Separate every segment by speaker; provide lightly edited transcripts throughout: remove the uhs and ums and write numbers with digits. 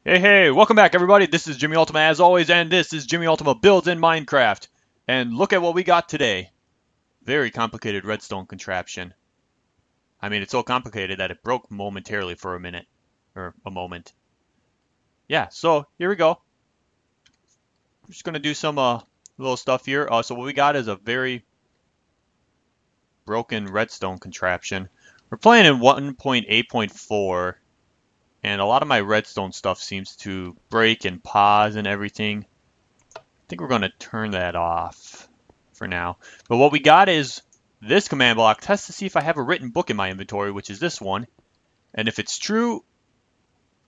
Speaker 1: Hey, welcome back everybody. This is JimmyUltima as always, and this is JimmyUltima Builds in Minecraft. And look at what we got today. Very complicated redstone contraption. I mean, it's so complicated that it broke momentarily for a minute. Or a moment. Yeah, so here we go. We're just gonna do some little stuff here. So what we got is a very broken redstone contraption. We're playing in 1.8.4. And a lot of my redstone stuff seems to break and pause and everything. I think we're going to turn that off for now. But what we got is this command block. Test to see if I have a written book in my inventory, which is this one. And if it's true,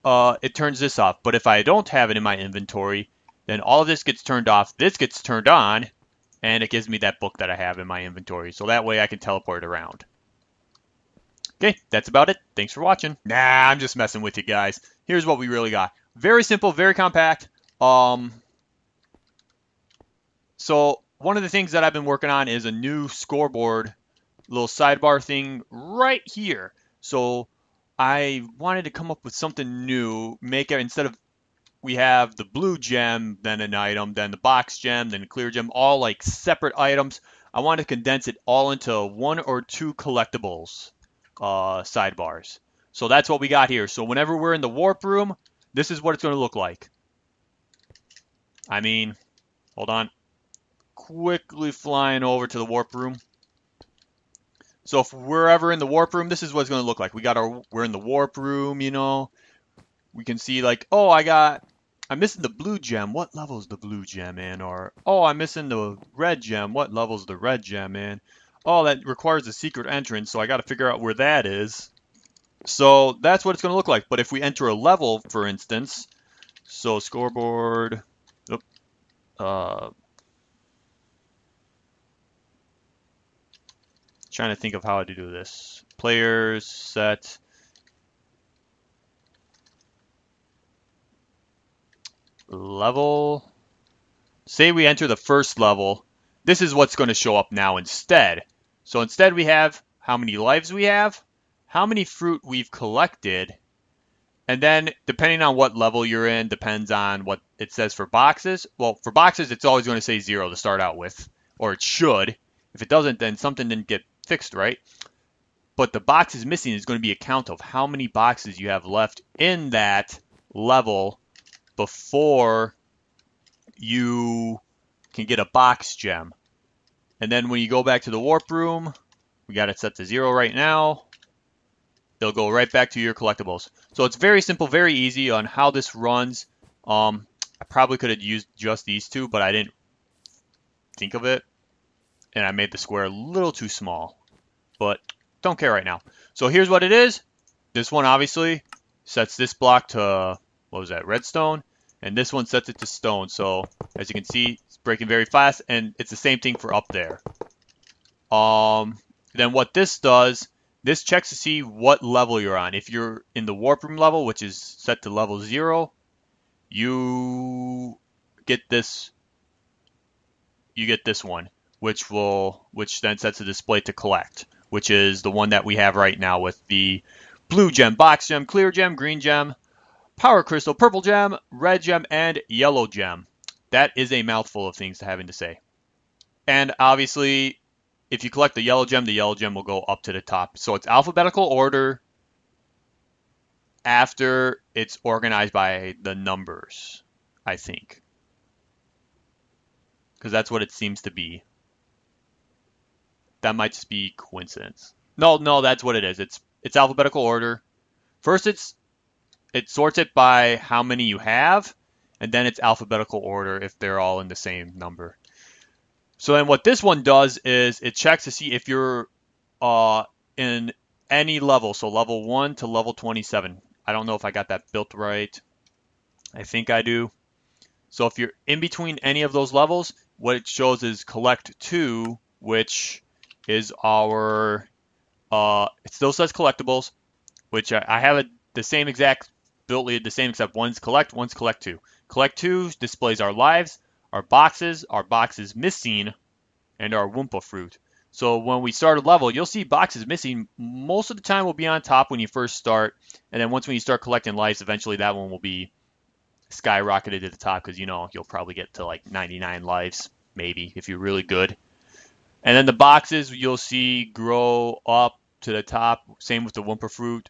Speaker 1: it turns this off. But if I don't have it in my inventory, then all of this gets turned off. This gets turned on, and it gives me that book that I have in my inventory. So that way I can teleport around. Okay, that's about it. Thanks for watching. Nah, I'm just messing with you guys. Here's what we really got. Very simple, very compact. So one of the things that I've been working on is a new scoreboard, little sidebar thing right here. So I wanted to come up with something new, make it instead of we have the blue gem, then an item, then the box gem, then the clear gem, all like separate items. I want to condense it all into one or two collectibles. Sidebars. So that's what we got here. So whenever we're in the warp room, this is what it's going to look like. I mean, hold on. Quickly flying over to the warp room. So if we're ever in the warp room, this is what it's going to look like. We're in the warp room, you know. We can see like, oh, I'm missing the blue gem. What level is the blue gem in? Or, oh, I'm missing the red gem. What level is the red gem in? Oh, that requires a secret entrance, so I got to figure out where that is. So that's what it's going to look like. But if we enter a level, for instance, so scoreboard, trying to think of how to do this. Players, set, level. Say we enter the first level. This is what's going to show up now instead. So instead we have how many lives we have, how many fruit we've collected, and then depending on what level you're in, depends on what it says for boxes. Well, for boxes, it's always going to say 0 to start out with, or it should. If it doesn't, then something didn't get fixed right. But the boxes missing is going to be a count of how many boxes you have left in that level before you can get a box gem. And then when you go back to the warp room, we got it set to 0 right now. They'll go right back to your collectibles. So it's very simple, very easy on how this runs. I probably could have used just these two, but I didn't think of it. And I made the square a little too small. But don't care right now. So here's what it is. This one obviously sets this block to, what was that, redstone? And this one sets it to stone. So as you can see, it's breaking very fast, and it's the same thing for up there. Then what this does, this checks to see what level you're on. If you're in the warp room level, which is set to level 0, you get this. You get this one, which then sets a display to collect, which is the one that we have right now with the blue gem, box gem, clear gem, green gem, power crystal, purple gem, red gem, and yellow gem. That is a mouthful of things to having to say. And obviously, if you collect the yellow gem will go up to the top. So it's alphabetical order after it's organized by the numbers, I think. Because that's what it seems to be. That might just be coincidence. No, that's what it is. It's alphabetical order. First it sorts it by how many you have, and then it's alphabetical order if they're all in the same number. So then what this one does is it checks to see if you're in any level, so level 1 to level 27. I don't know if I got that built right. I think I do. So if you're in between any of those levels, what it shows is collect 2, which is our, it still says collectibles, which I have the same exact built the same, except one's collect 2. Collect 2 displays our lives, our boxes missing, and our Wumpa fruit. So when we start a level, you'll see boxes missing. Most of the time will be on top when you first start, and then once when you start collecting lives, eventually that one will be skyrocketed to the top because, you know, you'll probably get to like 99 lives, maybe, if you're really good. And then the boxes you'll see grow up to the top. Same with the Wumpa fruit.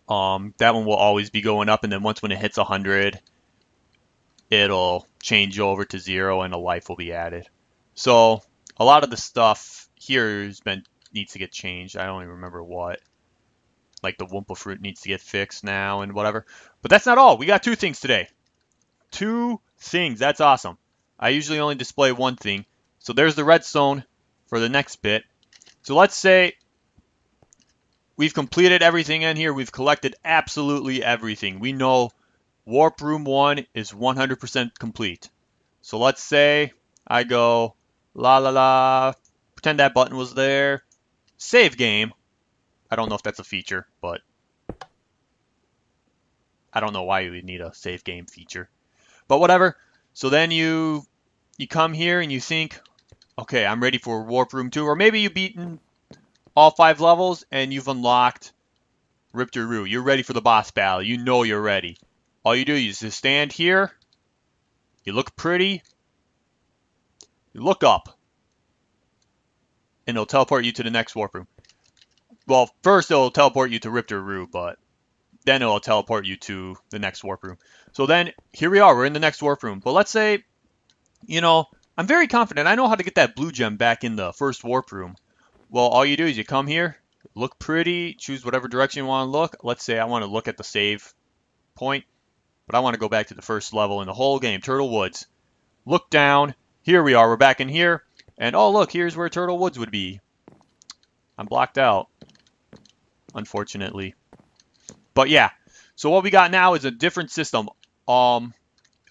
Speaker 1: That one will always be going up, and then once when it hits 100, it'll change over to 0 and a life will be added. So a lot of the stuff here needs to get changed. I don't even remember what. Like the Wumpa fruit needs to get fixed now and whatever. But that's not all. We got 2 things today. 2 things. That's awesome. I usually only display 1 thing. So there's the redstone for the next bit. So let's say we've completed everything in here. We've collected absolutely everything. We know Warp Room 1 is 100% complete. So let's say I go, la la la, pretend that button was there, save game. I don't know if that's a feature, but I don't know why you would need a save game feature. But whatever. So then you come here and you think, okay, I'm ready for Warp Room 2. Or maybe you've beaten all 5 levels and you've unlocked Riptoroo. You're ready for the boss battle. You know you're ready. All you do is just stand here. You look pretty. You look up. And it'll teleport you to the next Warp Room. Well, first it'll teleport you to Riptoroo, but then it'll teleport you to the next Warp Room. So then, here we are. We're in the next Warp Room. But let's say, you know, I'm very confident. I know how to get that blue gem back in the first Warp Room. Well, all you do is you come here, look pretty, choose whatever direction you want to look. Let's say I want to look at the save point, but I want to go back to the first level in the whole game, Turtle Woods. Look down. Here we are. We're back in here. And oh, look, here's where Turtle Woods would be. I'm blocked out, unfortunately. But yeah, so what we got now is a different system. All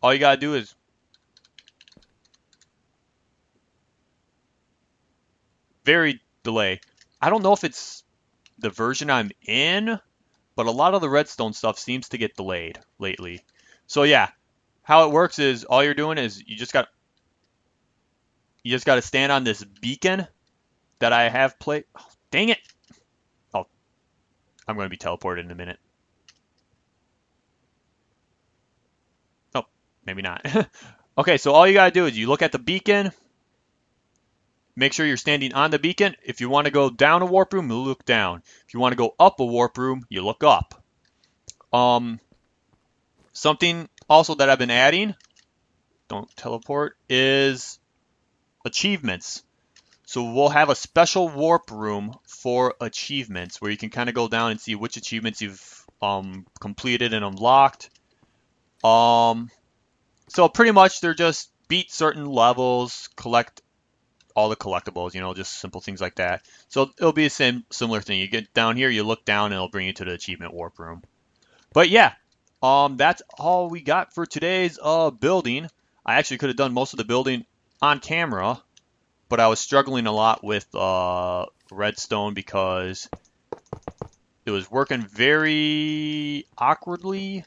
Speaker 1: you got to do is very delay. I don't know if it's the version I'm in, but a lot of the redstone stuff seems to get delayed lately. So yeah, how it works is all you're doing is you just got to stand on this beacon that I have played. Oh, dang it! Oh, I'm going to be teleported in a minute. Oh, maybe not. Okay, so all you got to do is you look at the beacon. Make sure you're standing on the beacon. If you want to go down a warp room, you look down. If you want to go up a warp room, you look up. Something also that I've been adding, don't teleport, is achievements. So we'll have a special warp room for achievements where you can kind of go down and see which achievements you've completed and unlocked. So pretty much they're just beat certain levels, collect all the collectibles, you know, just simple things like that. So it'll be the similar thing. You get down here, you look down, and it'll bring you to the achievement warp room. But yeah, that's all we got for today's building. I actually could have done most of the building on camera, but I was struggling a lot with redstone because it was working very awkwardly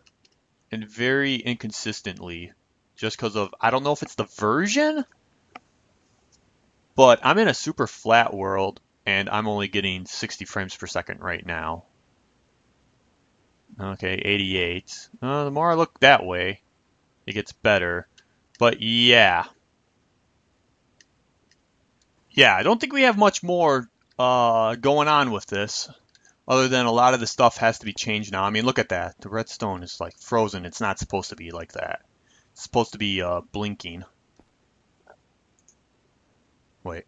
Speaker 1: and very inconsistently. Just because of, I don't know if it's the version, but I'm in a super flat world, and I'm only getting 60 frames per second right now. Okay, 88. The more I look that way, it gets better. But yeah. Yeah, I don't think we have much more going on with this, other than a lot of the stuff has to be changed now. I mean, look at that. The redstone is like frozen. It's not supposed to be like that. It's supposed to be blinking. Wait.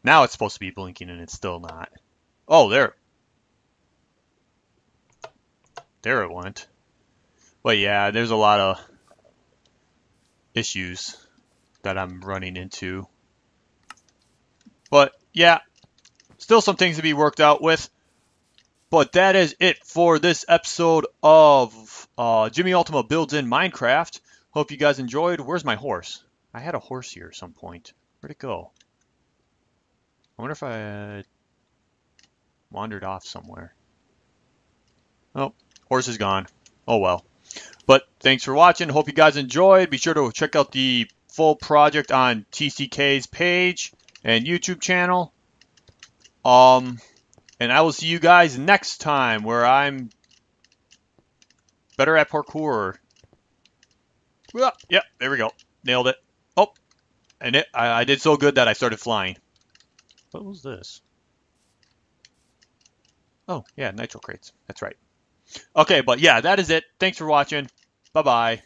Speaker 1: Now it's supposed to be blinking and it's still not. Oh, there. There it went. But yeah, there's a lot of issues that I'm running into. But yeah, still some things to be worked out with. But that is it for this episode of JimmyUltima Builds in Minecraft. Hope you guys enjoyed. Where's my horse? I had a horse here at some point. Where'd it go? I wonder if I wandered off somewhere. Oh, horse is gone. Oh well. But thanks for watching. Hope you guys enjoyed. Be sure to check out the full project on TCK's page and YouTube channel. And I will see you guys next time where I'm better at parkour. Yeah, there we go. Nailed it. Oh, and I did so good that I started flying. What was this? Oh, yeah, nitro crates. That's right. Okay, but yeah, that is it. Thanks for watching. Bye-bye.